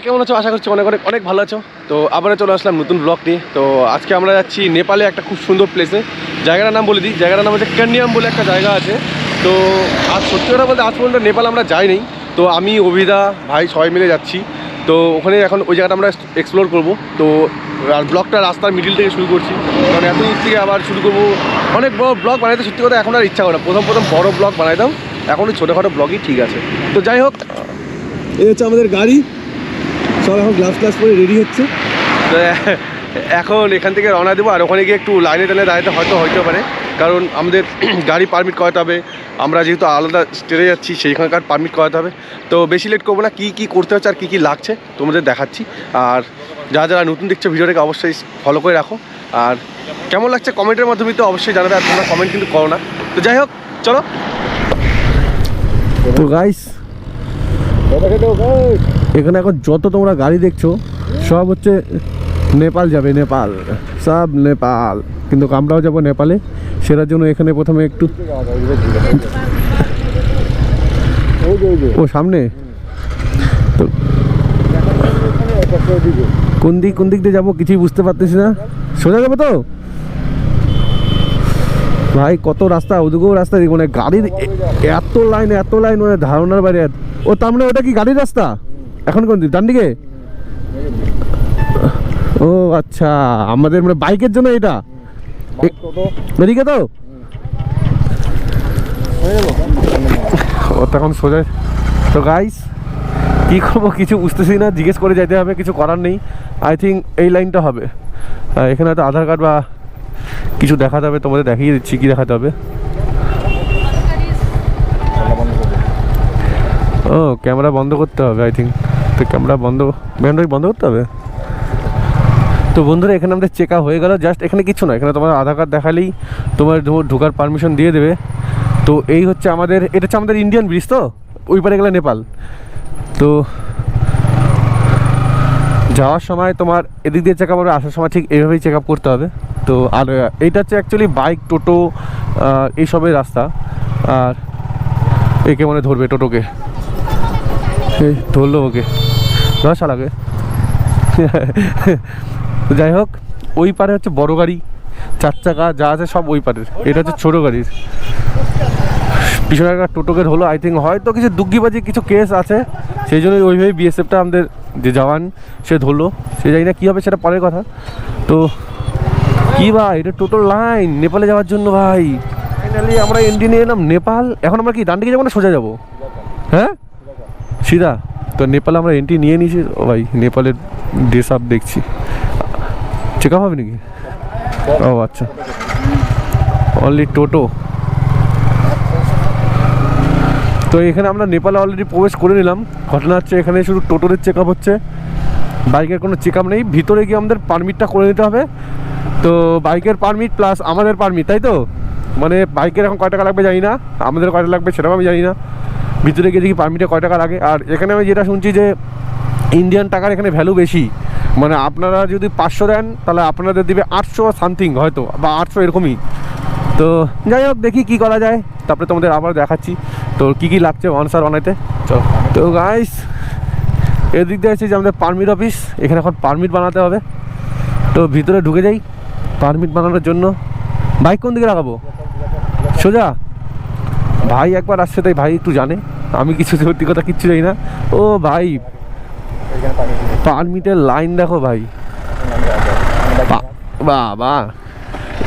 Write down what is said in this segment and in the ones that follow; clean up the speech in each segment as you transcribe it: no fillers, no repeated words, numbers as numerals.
কেমন আছো? আশা করছি অনেক অনেক অনেক ভালো আছো। তো আবারও চলে আসলাম নতুন ব্লগ নিয়ে। তো আজকে আমরা যাচ্ছি নেপালে একটা খুব সুন্দর প্লেসে। জায়গাটার নাম বলে দিই, জায়গাটার নাম হচ্ছে কান্যাম বলে একটা জায়গা আছে। তো আজ সত্যি কথা বলতে আজ পর্যন্ত নেপাল আমরা যাইনি। তো আমি অভিদা ভাই সবাই মিলে যাচ্ছি। তো ওখানে এখন ওই জায়গাটা আমরা এক্সপ্লোর করবো। তো আর ব্লগটা রাস্তার মিডিল থেকে শুরু করছি, কারণ এত দূর থেকে আবার শুরু করবো। অনেক বড় ব্লগ বানাইতে সত্যি কথা এখন আর ইচ্ছা করে না। প্রথম বড় ব্লগ বানাইতাম, এখন ওই ছোটোখাটো ব্লগই ঠিক আছে। তো যাই হোক, এই হচ্ছে আমাদের গাড়ি, সব এখন গ্লাস পরে রেডি হচ্ছে। তো এখন এখান থেকে রওনা দেবো, আর ওখানে গিয়ে একটু লাইনে দাঁড়াতে হয়তো পারে, কারণ আমাদের গাড়ি পারমিট করাতে হবে। আমরা যেহেতু আলাদা স্টেটে যাচ্ছি, সেইখানকার পারমিট করাতে হবে। তো বেশি লেট করবো না, কী করতে হচ্ছে আর কী লাগছে তোমাদের দেখাচ্ছি। আর যারা নতুন দেখছো ভিডিওটাকে অবশ্যই ফলো করে রাখো। আর কেমন লাগছে কমেন্টের মাধ্যমে তো অবশ্যই জানাবে, আর তোমরা কমেন্ট কিন্তু করো না। তো যাই হোক, চলো। তো গাইস, এখানে এখন যত তোমরা গাড়ি দেখছো সব হচ্ছে নেপাল যাবে, নেপাল সব নেপাল। কিন্তু আমরাও যাবো নেপালে, সেটার জন্য এখানে প্রথমে একটু ও সামনে তো কোন দিক দিয়ে যাবো কিছুই বুঝতে পারতেছি না। সোজা যাবো তো ভাই, কত রাস্তা, ওদিকেও রাস্তা, মানে গাড়ির এত লাইন মানে ধারণার বাইরে। ও তার মানে ওটা কি গাড়ির রাস্তা? এখন কোন দিক? ডান দিকে? ও আচ্ছা, আমাদের মানে বাইকের জন্য এটা এদিকে। তো ও তখন সোজা। তো গাইস, কী করবো কিছু বুঝতেছি না, জিজ্ঞেস করে যেতে হবে, কিছু করার নেই। আই থিঙ্ক এই লাইনটা হবে। এখানে হয়তো আধার কার্ড বা কিছু দেখাতে হবে, তোমাদের দেখিয়ে দিচ্ছি কি দেখাতে হবে। ও ক্যামেরা বন্ধ করতে হবে আই থিঙ্ক। তো ক্যামেরা বন্ধ করতে হবে। তো বন্ধুরা, এখানে আমাদের চেক আপ হয়ে গেল। জাস্ট এখানে কিছু না, এখানে তোমার আধার কার্ড দেখালেই তোমার ঢোকার পারমিশন দিয়ে দেবে। তো এই হচ্ছে আমাদের, এটা হচ্ছে আমাদের ইন্ডিয়ান ব্রিজ। তো ওই পারে গেলে নেপাল। তো যাওয়ার সময় তোমার এদিক দিয়ে চেক আপ হবে, আসার সময় ঠিক এইভাবেই চেক আপ করতে হবে। তো আর এইটা হচ্ছে অ্যাকচুয়ালি বাইক, টোটো এইসবের রাস্তা। আর একে মনে ধরবে, টোটোকে ধরলো, ওকে ধরা লাগে। তো যাই হোক, ওই পারে হচ্ছে বড় গাড়ি, 4 চাকা যা আছে সব ওই পারের। এটা হচ্ছে ছোটো গাড়ির। পিছনে একটা টোটোকে হলো আই থিঙ্ক, হয়তো কিছু দুগ্গিবাজি কিছু কেস আছে, সেই জন্য ওইভাবে বিএসএফটা আমাদের যে জওয়ান সে ধরলো। সে জানি না কী হবে, সেটা পরের কথা। তো কি ভাই, এটা টোটাল লাইন নেপালে যাওয়ার জন্য ভাই। ফাইনালি আমরা এন্ট্রি নিয়ে এলাম নেপাল। এখন আমরা কি ডান দিকে যাবো না সোজা যাবো? হ্যাঁ সিধা। তো নেপালে আমরা এন্ট্রি নিয়ে নিয়েছি। ও ভাই, নেপালের ড্রেস আপ দেখছি, চেক আপ হবে নাকি? ও আচ্ছা, অনলি টোটো। তো এখানে আমরা নেপালে অলরেডি প্রবেশ করে নিলাম। ঘটনা হচ্ছে এখানে শুধু টোটোর চেক আপ হচ্ছে, বাইকের কোনো চেক আপ নেই। ভিতরে গিয়ে আমাদের পারমিটটা করে নিতে হবে। তো বাইকের পারমিট প্লাস আমাদের পারমিট, তাই তো? মানে বাইকের এখন কয় টাকা লাগবে জানি না, আমাদের কয়টা লাগবে সেটাও আমি জানি না। ভিতরে গিয়ে দেখি পারমিটে কয় টাকা লাগে। আর এখানে আমি যেটা শুনছি যে ইন্ডিয়ান টাকার এখানে ভ্যালু বেশি। মানে আপনারা যদি 500 দেন তাহলে আপনাদের দিবে 800 সামথিং হয়তো, বা 800 এরকমই। তো যাই হোক, দেখি কি করা যায়, তারপরে তোমাদের আবার দেখাচ্ছি তো কী লাগছে আনসার বানাইতে। চলো। তো গাইস, এদিক দিয়ে আছে যে আমাদের পারমিট অফিস, এখানে এখন পারমিট বানাতে হবে। তো ভিতরে ঢুকে যাই পারমিট বানানোর জন্য। বাইক কোন দিকে লাগাবো? সোজা? ভাই একবার আসছে, তাই ভাই একটু জানে, আমি কিছু সত্যি কথা কিচ্ছু জানি না। ও ভাই, পারমিটের লাইন দেখো ভাই, বাবা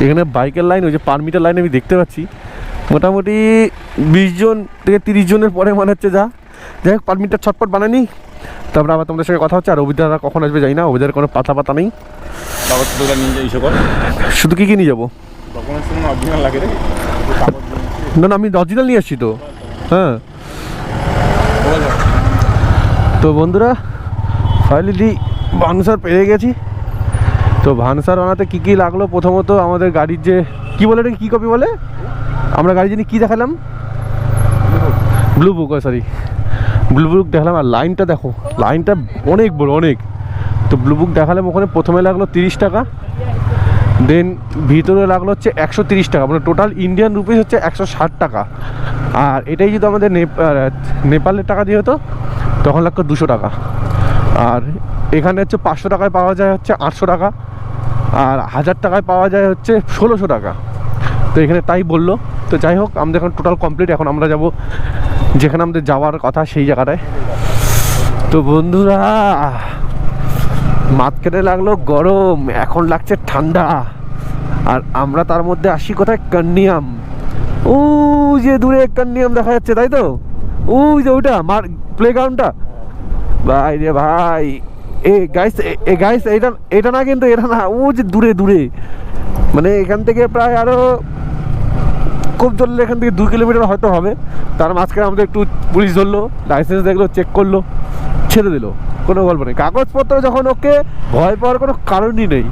এখানে বাইকের লাইন, ওই যে পারমিটের লাইন আমি দেখতে পাচ্ছি। মোটামুটি 20 জন থেকে 30 জনের পরে মনে হচ্ছে। যাই হোক, পারমিটটা ছটপট বানানি, তারপরে আবার তোমাদের সঙ্গে কথা হচ্ছে। আর অভিজ্ঞতা কখন আসবে জানি না, অভিজ্ঞতার কোনো পাতা নেই। শুধু কী নিয়ে যাবো? না আমি অরিজিনাল নিয়ে আসছি তো। হ্যাঁ, তো বন্ধুরা ফাইনালি ভানসার পেয়ে গেছি। তো ভানসার বানাতে কী লাগলো, প্রথমত আমাদের গাড়ির যে কী বলে, এটা কী কপি বলে, আমরা গাড়ি যিনি কী দেখালাম, ব্লু বুক দেখালাম। আর লাইনটা দেখো, লাইনটা অনেক বড়, অনেক। তো ব্লু বুক দেখালাম, ওখানে প্রথমে লাগলো 30 টাকা, দেন ভিতরে লাগলো হচ্ছে 130 টাকা, মানে টোটাল ইন্ডিয়ান রুপিস হচ্ছে 160 টাকা। আর এটাই যদি আমাদের নেপালের টাকা দিয়ে হতো তখন লাগতো 200 টাকা। আর এখানে হচ্ছে 500 টাকায় পাওয়া যায় হচ্ছে 800 টাকা, আর 1000 টাকায় পাওয়া যায় হচ্ছে 1600 টাকা। তো এখানে তাই বললো। তো যাই হোক, আমাদের এখন টোটাল কমপ্লিট। এখন আমরা যাব যেখানে আমাদের যাওয়ার কথা সেই জায়গাটায়। তো বন্ধুরা, মাঝখানে লাগলো গরম, এখন লাগছে ঠান্ডা, আর আমরা তার মধ্যে আসি কোথায়? কান্নিয়াম। ও যে দূরে কান্নিয়াম দেখা যাচ্ছে, তাই তো? ওই যে ওইটা প্লেগ্রাউন্ডটা। ভাই রে ভাই, গাইস এটা না, কিন্তু এটা না, ও যে দূরে দূরে, মানে এখান থেকে প্রায় আরো খুব ধরলে এখান থেকে 2 কিলোমিটার হয়তো হবে। তার মাঝখানে আমাদের একটু পুলিশ ধরলো, লাইসেন্স দেখলো, চেক করলো, ছেড়ে দিল। কোনো গল্প নেই, কাগজপত্র যখন ওকে, ভয় পাওয়ার কোনো কারণই নেই।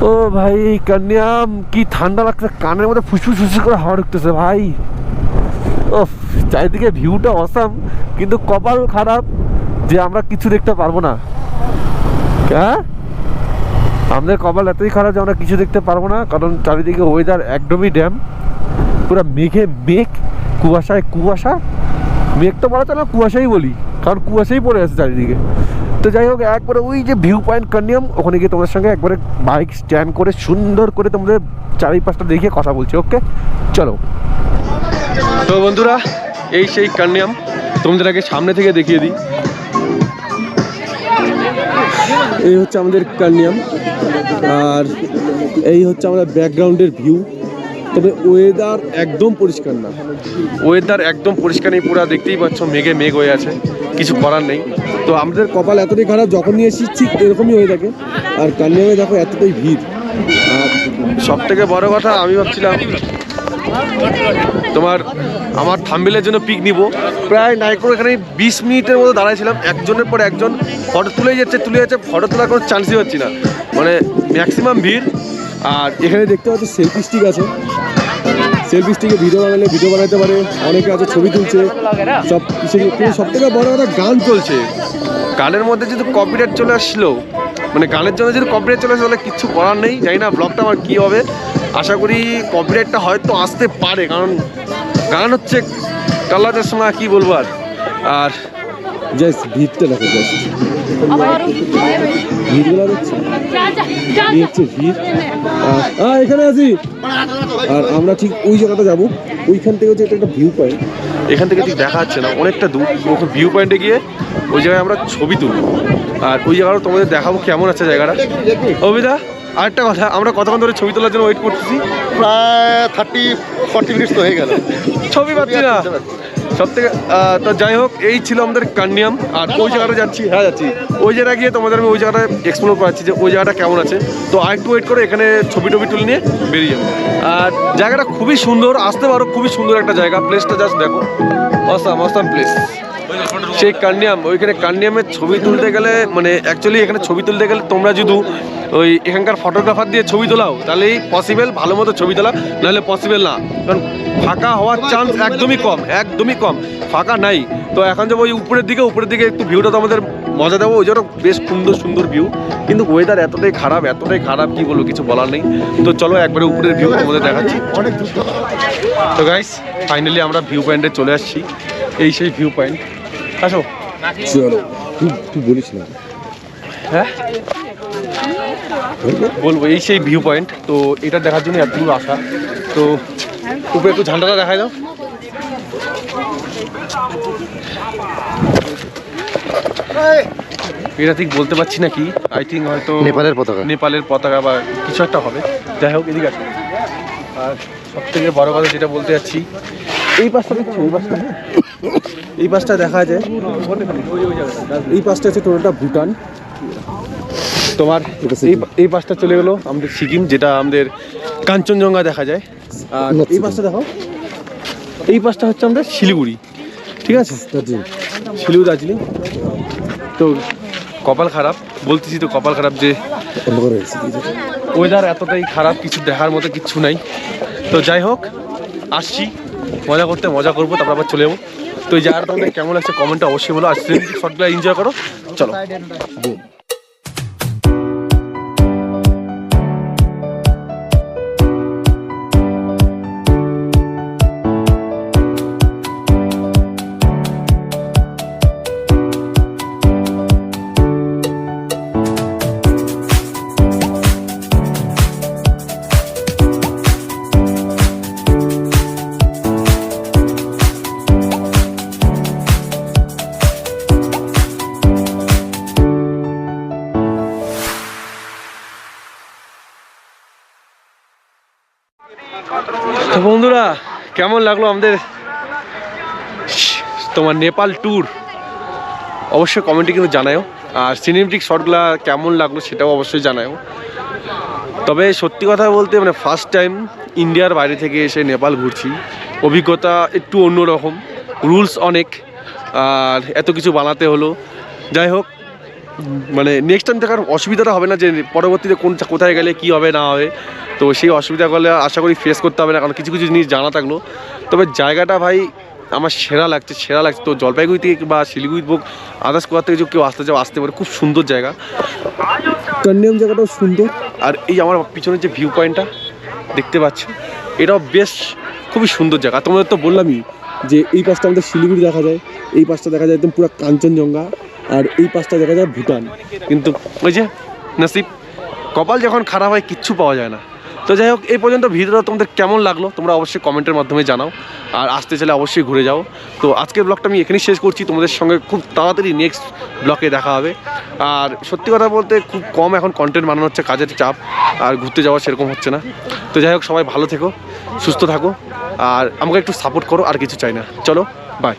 ও ভাই, কান্নিয়াম কি ঠান্ডা লাগছে, কানের মধ্যে ফুসফুস ফুসফুস করে হাওয়া ঢুকতেছে ভাই। ও চারিদিকে ভিউটা অসাম, কিন্তু কপাল খারাপ যে আমরা কিছু দেখতে পারবো না। হ্যাঁ, আমাদের কপাল এতই খারাপ যে আমরা কিছু দেখতে পারবো না, কারণ চারিদিকে ওয়েদার একদমই ড্যাম, পুরো মেঘে মেঘ, কুয়াশায় কুয়াশা। মেঘ তো বলা চলে না, কুয়াশাই বলি, কারণ কুয়াশাই পড়ে আছে চারিদিকে। তো যাই হোক, একবারে ওই যে ভিউ পয়েন্ট কান্নিয়াম, ওখানে গিয়ে তোমাদের সঙ্গে একবারে বাইক স্ট্যান্ড করে সুন্দর করে তোমাদের চারিপাশটা দেখিয়ে কথা বলছি। ওকে, চলো। তো বন্ধুরা, এই সেই কান্নিয়াম, তোমাদের আগে সামনে থেকে দেখিয়ে দিই। এই হচ্ছে আমাদের কান্নিয়াম, আর এই হচ্ছে আমাদের ব্যাকগ্রাউন্ডের ভিউ। তবে ওয়েদার একদম পরিষ্কার না, ওয়েদার একদম পরিষ্কার নেই, পুরো দেখতেই পাচ্ছ মেঘে মেঘ হয়ে আছে, কিছু করার নেই। তো আমাদের কপাল এতটাই খারাপ, যখন নিয়ে এসেছি ঠিক এরকমই হয়ে থাকে। আর কান্নিয়ামে দেখো এতটাই ভিড়। আর সব থেকে বড় কথা, আমি ভাবছিলাম আমার থাম্বনেলের জন্য পিক নিব, প্রায় নাইকো এখানে 20 মিনিটের মতো দাঁড়াইছিলাম, একজনের পর একজন ফটো তুলে যাচ্ছে, ফটো তোলার কোনো চান্সই পাচ্ছি না, মানে ম্যাক্সিমাম ভিড়। আর এখানে দেখতে পাচ্ছি সেলফি স্টিক আছে, সেলফি স্টিকে ভিডিও বানাতে পারে, অনেকে আছে ছবি তুলছে সব কিছু। সব থেকে বড় কথা, গান চলছে, গানের মধ্যে যদি কপিরাইট চলে আসলো, মানে গানের জন্য যদি কপিরাইট চলে আসে তাহলে কিচ্ছু করার নেই। জানি না ব্লগটা আমার কী হবে, আশা করি কপিরাইটটা হয়তো আসতে পারে, কারণ গান হচ্ছে কালা চশমা, কী বলবো। আর জাস্ট ভিড়টা দেখো, জাস্ট ভিড়গুলো দেখছি, ভিড়। এখানে আছি, আর আমরা ঠিক ওই জায়গাটা যাবো। ওইখান থেকে হচ্ছে একটা ভিউ পয়েন্ট, এখান থেকে ঠিক দেখা যাচ্ছে না, অনেকটা দূর। ভিউ পয়েন্টে গিয়ে ওই জায়গায় আমরা ছবি তুলব, আর ওই জায়গাটা তোমাদের দেখাবো কেমন আছে জায়গাটা। অভিদা, আরেকটা কথা, আমরা কতক্ষণ ধরে ছবি তোলার জন্য ওয়েট করতেছি? প্রায় 30-40 মিনিট তো হয়ে গেল, ছবি পাচ্ছি না সব থেকে। তো যাই হোক, এই ছিল আমাদের কান্নিয়াম। আর ওই জায়গাটা যাচ্ছি, যাচ্ছি ওই জায়গায় গিয়ে তোমাদের আমি ওই জায়গাটা এক্সপ্লোর করাচ্ছি যে ওই জায়গাটা কেমন আছে। তো আরেকটু ওয়েট করে এখানে ছবি টবি তুলে নিয়ে বেরিয়ে যাবো। আর জায়গাটা খুবই সুন্দর, আসতে পারো, খুবই সুন্দর একটা জায়গা। প্লেসটা জাস্ট দেখো, অসাম প্লেস। সেই কান্নিয়াম, ওইখানে কান্নিয়ামের ছবি তুলতে গেলে, মানে অ্যাকচুয়ালি এখানে ছবি তুলতে গেলে তোমরা যদি ওই এখানকার ফটোগ্রাফার দিয়ে ছবি তোলাও তাহলেই পসিবল ভালো মতো ছবি তোলা, নাহলে পসিবল না, কারণ ফাঁকা হওয়ার চান্স একদমই কম, ফাঁকা নাই। তো এখন যাবো ওই উপরের দিকে একটু ভিউটা তো আমাদের মজা দেবো, ওই জন্য বেশ সুন্দর ভিউ। কিন্তু ওয়েদার এতটাই খারাপ কি বলবো, কিছু বলার নেই। তো চলো একবারে উপরের ভিউ তোমাদের দেখাচ্ছি। তো গাইস, ফাইনালি আমরা ভিউ পয়েন্টে চলে আসছি। এই সেই ভিউ পয়েন্ট, আসো চলো। তুই বলিস না, হ্যাঁ বলবো, এই সেই ভিউ পয়েন্ট। তো এটা দেখার জন্য এত দূর আসা। তো উপরে একটু ঝান্ডাটা দেখাই দাও। এটা ঠিক বলতে পারছি না কি, আই থিঙ্ক হয়তো নেপালের পতাকা বা কিছু একটা হবে। যাই হোক, এদিকে আছে। আর সব থেকে বড় কথা যেটা বলতে যাচ্ছি, এই পাশটা দেখছো, এই পাশটা দেখা যায়, এই পাশটা আছে টোটালটা ভুটান। তোমার এই পাশটা চলে গেলো আমাদের সিকিম, যেটা আমাদের কাঞ্চনজঙ্ঘা দেখা যায়। আর এই পাশটা দেখো, এই পাশটা হচ্ছে আমাদের শিলিগুড়ি, ঠিক আছে, শিলিগুড়ি দার্জিলিং। তো কপাল খারাপ, বলতেছি তো কপাল খারাপ যে ওয়েদার এতটাই খারাপ, কিছু দেখার মতো কিচ্ছু নাই। তো যাই হোক, আসছি মজা করবো, তারপর আবার চলে যাবো। তো এই জায়গাটা তোমাদের কেমন লাগছে কমেন্টটা অবশ্যই বলো। আর শর্টগুলো এনজয় করো, চলো। তো বন্ধুরা কেমন লাগলো আমাদের তোমার নেপাল ট্যুর, অবশ্যই কমেন্টে কিন্তু জানাও। আর সিনেমেটিক শটগুলো কেমন লাগলো সেটাও অবশ্যই জানাও। তবে সত্যি কথা বলতে মানে ফার্স্ট টাইম ইন্ডিয়ার বাইরে থেকে এসে নেপাল ঘুরছি, অভিজ্ঞতা একটু অন্যরকম, রুলস অনেক, আর এত কিছু বানাতে হলো। যাই হোক, মানে নেক্সট টাইম থাকার অসুবিধাটা হবে না যে পরবর্তীতে কোথায় গেলে কী হবে না হবে, তো সেই অসুবিধাগুলো আশা করি ফেস করতে হবে না, কারণ কিছু কিছু জিনিস জানা থাকলো। তবে জায়গাটা ভাই আমার সেরা লাগছে। তো জলপাইগুড়ি থেকে বা শিলিগুড়ি হোক, আদার্স কোথা থেকে কেউ আসতে পারে, খুব সুন্দর জায়গা। কান্যাম জায়গাটাও সুন্দর। আর এই আমার পিছনের যে ভিউ পয়েন্টটা দেখতে পাচ্ছ, এটাও বেশ খুবই সুন্দর জায়গা। তোমাদের তো বললামই যে এই পাশটা আমাদের শিলিগুড়ি দেখা যায়, এই পাশটা দেখা যায় একদম পুরো কাঞ্চনজঙ্ঘা, আর এই পাশটা দেখা যায় ভুটান। কিন্তু ওই যে নসিব, কপাল যখন খারাপ হয় কিচ্ছু পাওয়া যায় না। তো যাই হোক, এই পর্যন্ত ভিডিওটা তোমাদের কেমন লাগলো তোমরা অবশ্যই কমেন্টের মাধ্যমে জানাও, আর আসতে চাইলে অবশ্যই ঘুরে যাও। তো আজকের ব্লগটা আমি এখানেই শেষ করছি, তোমাদের সঙ্গে খুব তাড়াতাড়ি নেক্সট ব্লগে দেখা হবে। আর সত্যি কথা বলতে খুব কম এখন কন্টেন্ট বানানো হচ্ছে, কাজের চাপ, আর ঘুরতে যাওয়া সেরকম হচ্ছে না। তো যাই হোক, সবাই ভালো থেকো, সুস্থ থাকো, আর আমাকে একটু সাপোর্ট করো, আর কিছু চাই না। চলো, বাই।